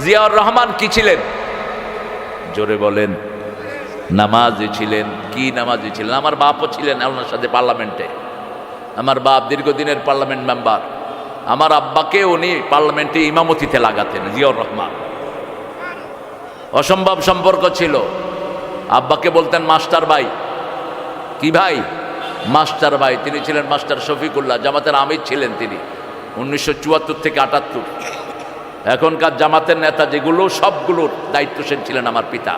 জিয়াউর রহমান কি ছিলেন? জোরে বলেন। নামাজি ছিলেন। কি নামাজি ছিলেন? আমার বাপও ছিলেন ওনার সাথে পার্লামেন্টে। আমার বাপ দীর্ঘদিনের পার্লামেন্ট মেম্বার। আমার আব্বাকে উনি পার্লামেন্টে ইমামতিতে লাগাতেন জিয়াউর রহমান। অসম্ভব সম্পর্ক ছিল। আব্বাকে বলতেন মাস্টার ভাই। কি ভাই? মাস্টার ভাই। তিনি ছিলেন মাস্টার শফিকুল্লাহ, জামাতের আমির ছিলেন তিনি 1974 থেকে 78। এখনকার জামাতের নেতা যেগুলো সবগুলোর দায়িত্বশীল ছিলেন আমার পিতা।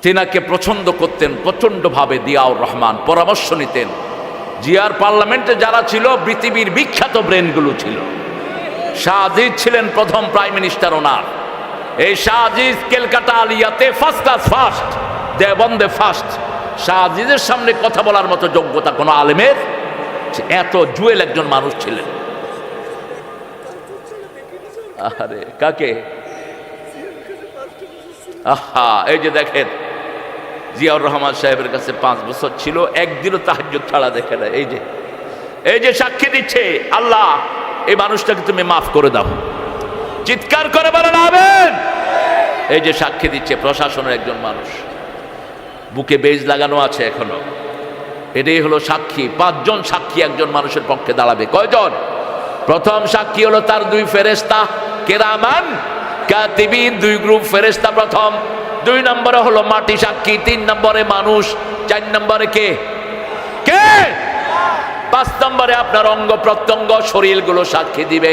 তিনাকে পছন্দ করতেন প্রচণ্ডভাবে জিয়াউর রহমান, পরামর্শ নিতেন। জিয়ার পার্লামেন্টে যারা ছিল পৃথিবীর বিখ্যাত ব্রেনগুলো ছিল। শাহ আজিজ ছিলেন প্রথম প্রাইম মিনিস্টার ওনার। এই শাহ আজিজ ক্যালকাটা আলিয়াতে ফার্স্ট ক্লাস ফার্স্ট, দেওবন্দে ফার্স্ট। শাহ আজিজের সামনে কথা বলার মতো যোগ্যতা কোনো আলেমের, এত জুয়েল একজন মানুষ ছিলেন। আরে কাকে? আহা, এই যে দেখেন জিয়াউর রহমান সাহেবের কাছে 5 বছর ছিল, একদিনও তাহাজ্জুদ ছাড়া দেখে না। এই যে সাক্ষী দিচ্ছে, আল্লাহ এই মানুষটাকে তুমি মাফ করে দাও। চিৎকার করে বলেন আমিন। এই যে সাক্ষী দিচ্ছে প্রশাসনের একজন মানুষ, বুকে বেজ লাগানো আছে এখনো। এটাই হলো সাক্ষী। 5 জন সাক্ষী একজন মানুষের পক্ষে দাঁড়াবে। কয়জন? প্রথম সাক্ষী হলো তার 2 ফেরেশতা কিরামান কাতিবিন, 2 গ্রুপ ফেরেশতা প্রথম। 2 নম্বরে হলো মাটি সাক্ষী, 3 নম্বরে মানুষ, 4 নম্বরে কে? 5 নম্বরে আপনার অঙ্গ প্রত্যঙ্গ শরীরগুলো সাক্ষী দিবে।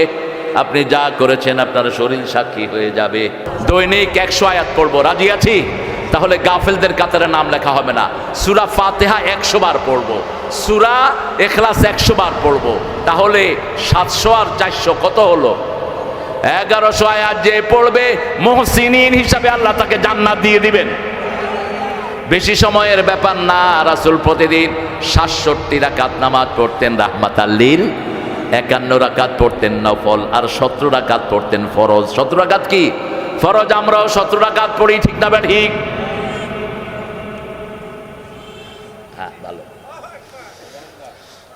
আপনি যা করেছেন আপনার শরীর সাক্ষী হয়ে যাবে। দৈনিক 100 আয়াত পড়বো, রাজি আছি? তাহলে গাফেলদের কাতারে নাম লেখা হবে না। সূরা ফাতিহা 100 বার পড়বো, সূরা ইখলাস 100 বার পড়বো। তাহলে 700 আর 400 কত হলো? 1100 আয়াত যে পড়বে মুহসিনিন হিসাবে আল্লাহ তাকে জান্নাত দিয়ে দিবেন। বেশি সময়ের ব্যাপার না। রাসূল প্রতিদিন 67 রাকাত নামাজ পড়তেন রাহমাতাল লিল, 51 রাকাত পড়তেন নফল, আর 17 রাকাত পড়তেন ফরজ। 17 রাকাত কি ফরজ? আমরাও 17 রাকাত পড়ি, ঠিক না ঠিক? হ্যাঁ, ভালো।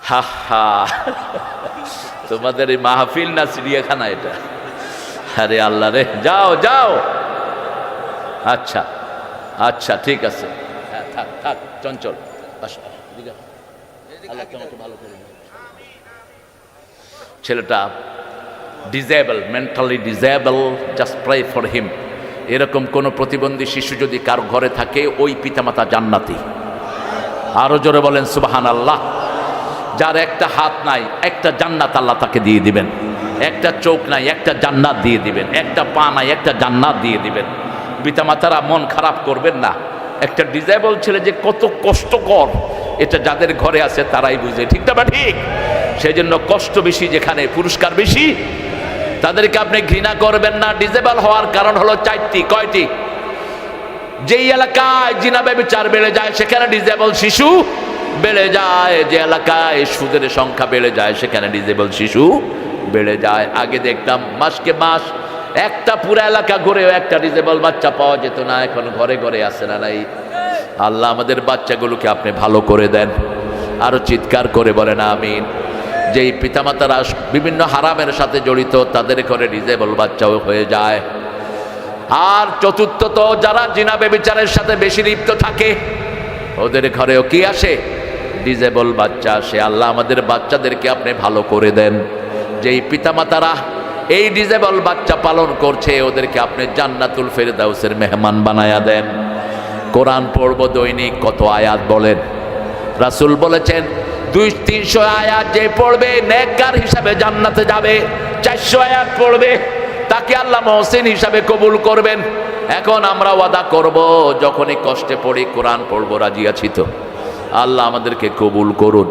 হা হা, তোমাদের এই মাহফিল না চিড়িয়াখানা এটা? আরে আল্লাহ রে, যাও যাও। আচ্ছা আচ্ছা, ঠিক আছে। হ্যাঁ, থাক থাক চঞ্চল, আল্লাহ তোমাকে ভালো করে। ছেলেটা disabled, mentally disabled, just pray for him. এরকম কোন প্রতিবন্ধী শিশু যদি কারো ঘরে থাকে, ওই পিতামাতা জান্নাতি। আরো জোরে বলেন সুবহানাল্লাহ। যার একটা হাত নাই, একটা জান্নাত আল্লাহ তাকে দিয়ে দিবেন। একটা চোখ নাই, একটা জান্নাত দিয়ে দিবেন। একটা পা নাই, একটা জান্নাত দিয়ে দিবেন। পিতামাতারা মন খারাপ করবেন না। একটা ডিজেবল ছেলে যে কত কষ্টকর, এটা যাদের ঘরে আছে তারাই বুঝে, ঠিক না ঠিক? সেই জন্য কষ্ট বেশি যেখানে, পুরস্কার বেশি। তাদেরকে আপনি ঘৃণা করবেন না। ডিজেবল হওয়ার কারণ হলো 4টি। কয়টি? যেই এলাকায় জিনা ব্যভিচার বেড়ে যায় সেখানে ডিজেবল শিশু বেড়ে যায়। যে এলাকায় সুদের সংখ্যা বেড়ে যায় সেখানে ডিজেবল শিশু বেড়ে যায়। আগে দেখতাম মাসকে মাস একটা পুরো এলাকা ঘুরেও একটা ডিজেবল বাচ্চা পাওয়া যেত না। এখন ঘরে ঘরে আছে না নাই? আল্লাহ আমাদের বাচ্চাগুলোকে আপনি ভালো করে দেন। আরো চিৎকার করে বলেন আমিন। যেই পিতামাতারা বিভিন্ন হারামের সাথে জড়িত, তাদের ঘরে ডিজেবল বাচ্চাও হয়ে যায়। আর চতুর্থত, যারা জিনা ব্যভিচারের সাথে বেশি লিপ্ত থাকে, ওদের ঘরেও কি আসে? ডিজেবল বাচ্চা আসে। আল্লাহ আমাদের বাচ্চাদেরকে আপনি ভালো করে দেন। যেই পিতামাতারা এই ডিজেবল বাচ্চা পালন করছে, ওদেরকে আপনি জান্নাতুল ফেরদাউসের মেহমান বানায়া দেন। কোরআন পড়ব দৈনিক কত আয়াত বলেন? রাসূল বলেছেন 200-300 আয়াত যে পড়বে নেককার হিসাবে জান্নাতে যাবে। 400 আয়াত পড়বে তাকে আল্লাহ মুহসিন হিসাবে কবুল করবেন। এখন আমরা ওয়াদা করব, যখনই কষ্টে পড়ি কোরআন পড়ব, রাজি আছি তো? আল্লাহ আমাদেরকে কবুল করুন।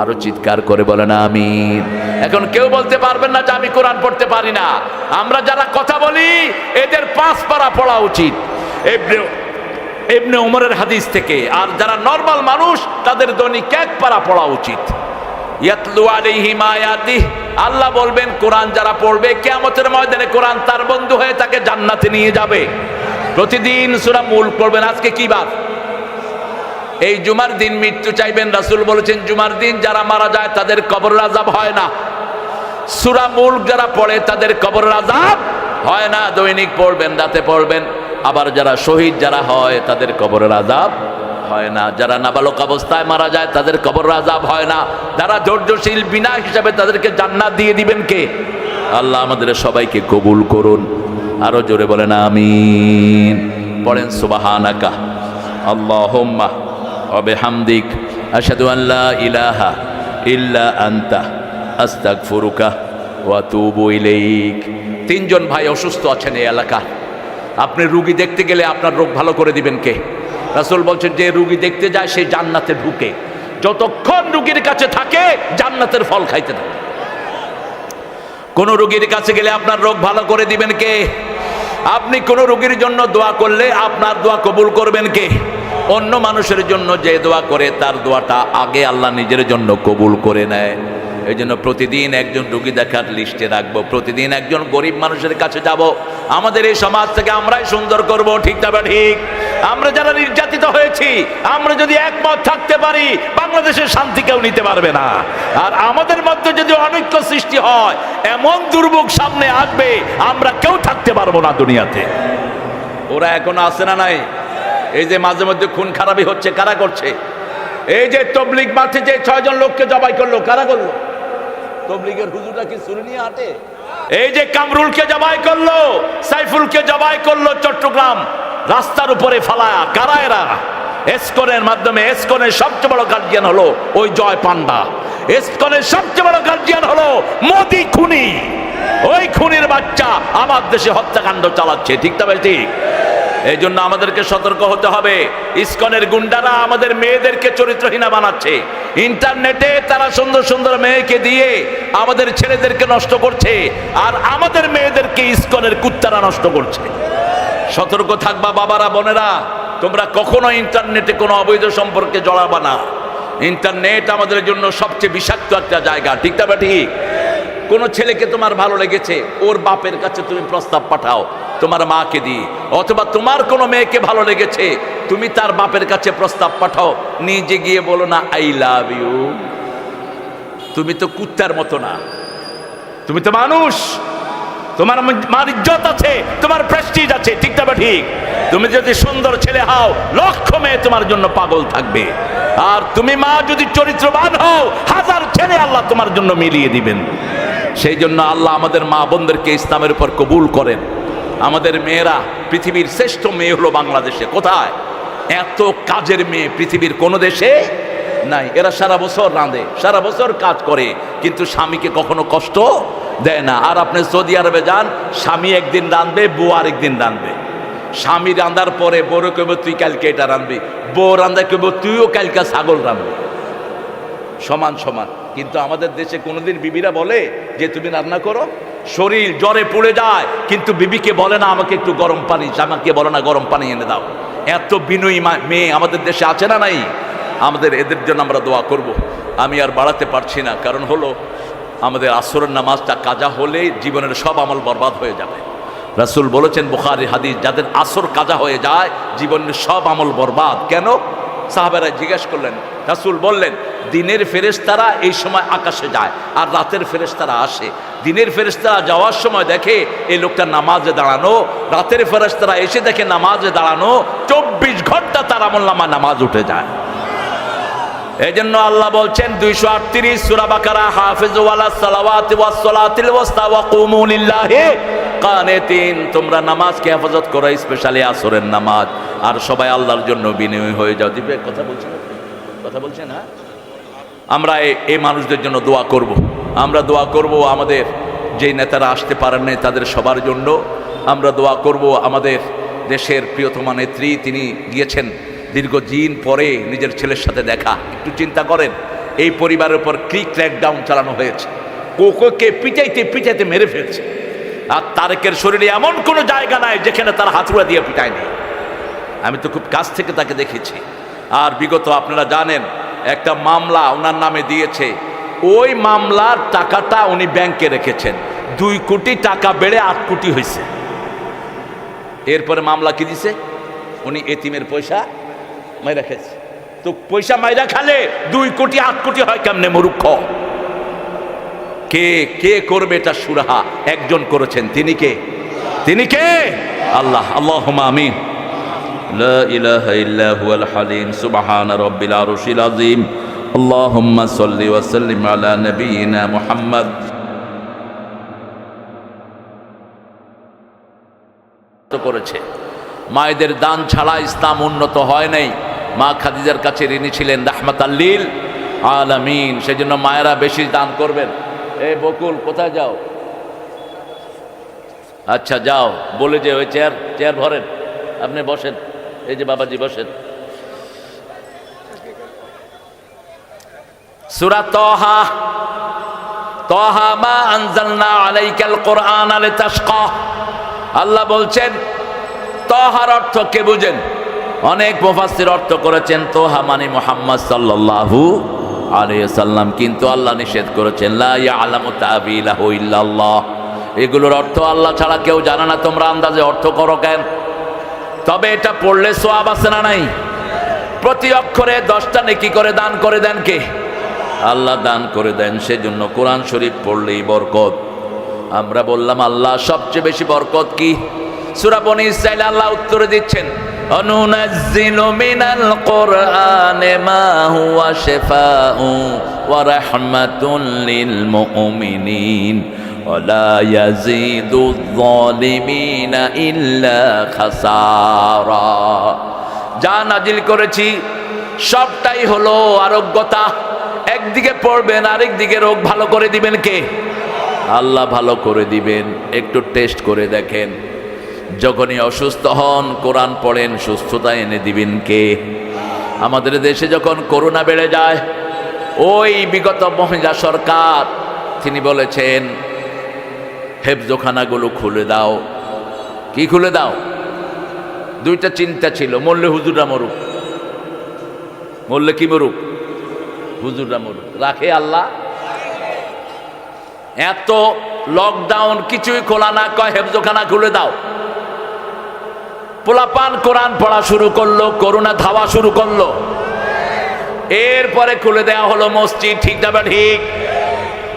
আরো চিৎকার করে বলেন আমিন। এখন কেউ বলতে পারবেন না যে আমি কোরআন পড়তে পারি না। আমরা যারা কথা বলি এদের 5 পারা পড়া উচিত ইবনে উমরের হাদিস থেকে। আর যারা নরমাল মানুষ তাদের দৈনিক 1 পারা পড়া উচিত। ইয়াতলু আলাইহিম আয়াতিহ, আল্লাহ বলবেন কোরআন যারা পড়বে কিয়ামতের ময়দানে কোরআন তার বন্ধু হয়ে তাকে জান্নাতে নিয়ে যাবে। প্রতিদিন সূরা মুলক পড়বেন। আজকে কি বার? এই জুমার দিন মৃত্যু চাইবেন। রাসূল বলেছেন জুমার দিন যারা মারা যায় তাদের কবরের আযাব হয় না। সূরা মুলক যারা পড়ে তাদের কবরের আযাব হয় না, দৈনিক পড়বেন, রাতে পড়বেন। আবার যারা শহীদ যারা হয় তাদের কবরের আযাব হয় না, যারা নাবালক অবস্থায় মারা যায় তাদের কবরের আযাব হয় না, যারা ধৈর্যশীল বিনা হিসাবে তাদেরকে জান্নাত দিয়ে দিবেন কে? আল্লাহ আমাদের সবাইকে কবুল করুন। আরো জোরে বলেন আমিন। পড়েন সুবহানাকা আল্লাহুম্মা ওয়া বিহামদিক আশহাদু আন লা ইলাহা ইল্লা আনতা আস্তাগফিরুকা ওয়া আতুবু ইলাইক। তিনজন ভাই অসুস্থ আছেন এই এলাকায়। আপনি রুগী দেখতে গেলে আপনার রোগ ভালো করে দিবেন কে? রাসূল বলছেন যে রুগী দেখতে যায় সে জান্নাতে ঢুকে, যতক্ষণ রুগীর কাছে থাকে জান্নাতের ফল খাইতে থাকে। কোন রোগীর কাছে গেলে আপনার রোগ ভালো করে দিবেন কে? আপনি কোন রোগীর জন্য দোয়া করলে আপনার দোয়া কবুল করবেন কে? অন্য মানুষের জন্য যে দোয়া করে তার দোয়াটা আগে আল্লাহ নিজের জন্য কবুল করে নেয়। এই জন্য প্রতিদিন একজন রোগী দেখার লিস্টে রাখবো, প্রতিদিন একজন গরিব মানুষের কাছে যাব। আমাদের এই সমাজ থেকে আমরাই সুন্দর করব, ঠিক না ঠিক? আমরা যারা নির্যাতিত হয়েছি আমরা যদি একমত থাকতে পারি বাংলাদেশের শান্তি কেউ নিতে পারবে না। আর আমাদের মধ্যে যদি অনৈক্য সৃষ্টি হয় এমন দুর্ভোগ সামনে আসবে আমরা কেউ থাকতে পারবো না দুনিয়াতে। ওরা এখনো আছে না নাই? এই যে মাঝে মধ্যে খুন খারাপি হচ্ছে, কারা করছে? এই যে তবলিগ মাঠে যে 6 জন লোককে জবাই করলো, কারা করলো? তবলিগের হুজুররা কি ছুরি নিয়ে হাঁটে? এই যে কামরুলকে জবাই করলো, সাইফুলকে জবাই করলো চট্টগ্রাম রাস্তার উপরে ফালায়া, কারা এরা? এসকনের মাধ্যমে। এসকনের সবচেয়ে বড় গার্জিয়ান হলো ওই জয় পান্ডা। এসকনের সবচেয়ে বড় গার্জিয়ান হলো মোদি খুনি। ওই খুনির বাচ্চা আমার দেশে হত্যাকাণ্ড চালাচ্ছে, ঠিক না ঠিক? এই জন্য আমাদেরকে সতর্ক হতে হবে। ইসকনের গুন্ডারা আমাদের মেয়েদেরকে চরিত্রহীনা বানাচ্ছে। ইন্টারনেটে তারা সুন্দর সুন্দর মেয়েকে দিয়ে আমাদের ছেলেদেরকে নষ্ট করছে, আর আমাদের মেয়েদেরকে ইসকনের কুত্তারা নষ্ট করছে। সতর্ক থাকবা বাবারা, বোনেরা, তোমরা কখনো ইন্টারনেটে কোনো অবৈধ সম্পর্কে জড়াবা না। ইন্টারনেট আমাদের জন্য সবচেয়ে বিষাক্ত একটা জায়গা, ঠিক না ঠিক? কোনো ছেলেকে তোমার ভালো লেগেছে, ওর বাপের কাছে তুমি প্রস্তাব পাঠাও তোমার মাকে দিয়ে, অথবা তোমার কোনো মেয়েকে ভালো লেগেছে তুমি তার বাপের কাছে প্রস্তাব পাঠাও, নিজে গিয়ে বলো না আই লাভ ইউ। তুমি তো কুত্তার মতো না, তুমি তো মানুষ, তোমার ইজ্জত আছে, তোমার প্রেস্টিজ আছে, ঠিক না ঠিক? তুমি যদি সুন্দর ছেলে হও লক্ষ মেয়ে তোমার জন্য পাগল থাকবে, আর তুমি মা যদি চরিত্রবান হও 1000 ছেলে আল্লাহ তোমার জন্য মিলিয়ে দিবেন। সেই জন্য আল্লাহ আমাদের মা বোনদেরকে ইসলামের উপর কবুল করেন। আমাদের মেয়েরা, পৃথিবীর শ্রেষ্ঠ মেয়ে হলো বাংলাদেশে। কোথায়? এত কাজের মেয়ে পৃথিবীর কোনো দেশে নাই। এরা সারা বছর রাঁধে, সারা বছর কাজ করে, কিন্তু স্বামীকে কখনো কষ্ট দেয় না। আর আপনি সৌদি আরবে যান, স্বামী একদিন রাঁধবে, বউ আরেকদিন রাঁধবে। স্বামী রান্ধার পরে বউরে কইব তুই কালকে এটা রাঁধবি, বউ রান্ধা কইব তুইও কালকে ছাগল রাঁধবি। সমান সমান। কিন্তু আমাদের দেশে কোনোদিন বিবিরা বলে যে তুমি রান্না করো? শরীর জ্বরে পুড়ে যায়, কিন্তু বিবিকে বলে না আমাকে একটু গরম পানি, জামাকে বলে না গরম পানি এনে দাও। এত বিনয়ী মেয়ে আমাদের দেশে আছে না নাই? আমাদের এদের জন্য আমরা দোয়া করব। আমি আর বাড়াতে পারছি না, কারণ হলো আমাদের আসরের নামাজটা কাজা হলে জীবনের সব আমল বরবাদ হয়ে যাবে। রাসূল বলেছেন বুখারী হাদিস, যাদের আসর কাজা হয়ে যায় জীবনের সব আমল বরবাদ। কেন? সাহাবারা জিজ্ঞেস করলেন, রাসূল বললেন দিনের ফেরেশতারা এই সময় আকাশে যায় আর রাতের ফেরেশতারা আসে। দিনের ফেরেশতারা যাওয়ার সময় দেখে এই লোকটা নামাজে দাঁড়ানো, রাতের ফেরেশতারা এসে দেখে নামাজে দাঁড়ানো, 24 ঘন্টা তার আমলনামায় নামাজ উঠে যায়। এই জন্য আল্লাহ বলছেন 238 সূরা বাকারা, হাফিজু আলাস সালাওয়াতি ওয়াস সালাতিল ওয়াসতা ওয়া কুমু লিল্লাহি কানিতিন। তোমরা নামাজকে হেফাজত করো, স্পেশালি আসরের নামাজ, আর সবাই আল্লাহর জন্য বিনয়ী হয়ে যাও। দিবে কথা বলছেন, কথা বলছেন? হ্যাঁ, আমরা এই মানুষদের জন্য দোয়া করব। আমরা দোয়া করব আমাদের যেই নেতারা আসতে পারেন নাই তাদের সবার জন্য। আমরা দোয়া করব আমাদের দেশের প্রিয়তমা নেত্রী, তিনি গিয়েছেন দীর্ঘদিন পরে নিজের ছেলের সাথে দেখা। একটু চিন্তা করেন, এই পরিবারের উপর ক্র্যাকডাউন চালানো হয়েছে, কোকোকে পিটাইতে পিটাইতে মেরে ফেলছে, আর তারেকের শরীরে এমন কোনো জায়গা নাই যেখানে তার হাতুড়া দিয়ে পিটায়নি। আমি তো খুব কাছ থেকে তাকে দেখেছি। আর বিগত আপনারা জানেন একটা মামলা ওনার নামে দিয়েছে, ওই মামলার টাকাটা উনি ব্যাংকে রেখেছেন, 2 কোটি টাকা বেড়ে 8 কোটি হয়েছে। এরপরে মামলা কি দিছে? উনি এতিমের পয়সা মাইরা খেয়েছে। তো পয়সা মাইরা খালে 2 কোটি 8 কোটি হয় কেমনে? মূর্খ। কে কে করবে এটা সুরাহা? একজন করেছেন, তিনি কে? তিনি কে? আল্লাহ। আল্লাহুম্মা আমিন। লা ইলাহা ইল্লা হুয়াল হালিম সুবহানা রাব্বিল আরশিল আযীম। আল্লাহুম্মা সাল্লি ওয়া সাল্লিম আলা নাবিয়িনা মুহাম্মদ। করেছে মায়েদের দান ছাড়া ইসলাম উন্নত হয় নাই। মা খাদিজার কাছে ঋণী ছিলেন রাহমাতাল লিল আলামিন। সেজন্য মায়েরা বেশি দান করবেন। এই বকুল কোথায় যাও? আচ্ছা যাও, বলে যে ওই চেয়ার ভরেন, আপনি বসেন। এই যে বাবাজি বসেন। সূরা তাহা, তাহা মা আনজালনা আলাইকাল কুরআন লিতাশকা। আল্লাহ বলছেন তাহার অর্থ কে বুঝেন? অনেক মুফাসসির অর্থ করেছেন তাহা মানে মুহাম্মদ সাল্লাল্লাহু আলাইহি ওয়াসাল্লাম, কিন্তু আল্লাহ নিষেধ করেছেন লা ইয়ালামু তাবিলাহু ইল্লাল্লাহ। এগুলোর অর্থ আল্লাহ ছাড়া কেউ জানে না, তোমরা আন্দাজে অর্থ করো কেন? তবে এটা পড়লে সওয়াব আছে না নাই? প্রতি অক্ষরে 10টা নেকি করে দান করে দেন কে? আল্লাহ দান করে দেন। সেজন্য কোরআন শরীফ পড়লেই বরকত। আমরা বললাম আল্লাহ সবচেয়ে বেশি বরকত কি? সূরা বনী ইসরাঈল আল্লাহ উত্তরে দিচ্ছেন অনুনাজ্জিলু মিনাল কুরআনি মা হুয়া শিফাউ ওয়া রাহমাতুল লিল মুমিনিন ওয়া লা ইয়াজিদুয যালিমিনা ইল্লা খাসারা। যা নাজিল করেছি সবটাই হলো আরোগ্যতা। একদিকে পড়বেন, আরেক দিকে রোগ ভালো করে দিবেন কে? আল্লাহ ভালো করে দিবেন। একটু টেস্ট করে দেখেন, যখনই অসুস্থ হন কোরআন পড়েন, সুস্থতা এনে দিবেন কে? আমাদের দেশে যখন করোনা বেড়ে যায়, ওই বিগত মহিলা সরকার তিনি বলেছেন হেফজোখানাগুলো খুলে দাও। কি খুলে দাও? দুইটা চিন্তা ছিল, মরলে হুজুররা মরুক, মরলে কি মরুক? হুজুররা মরুক। রাখে আল্লাহ? এত লকডাউন কিছুই খোলা না, কয় হেফজোখানা খুলে দাও। পোলাপান কোরআন পড়া শুরু করলো, করোনা ধাওয়া শুরু করলো। এরপরে খুলে দেওয়া হলো মসজিদ। ঠিক না ঠিক?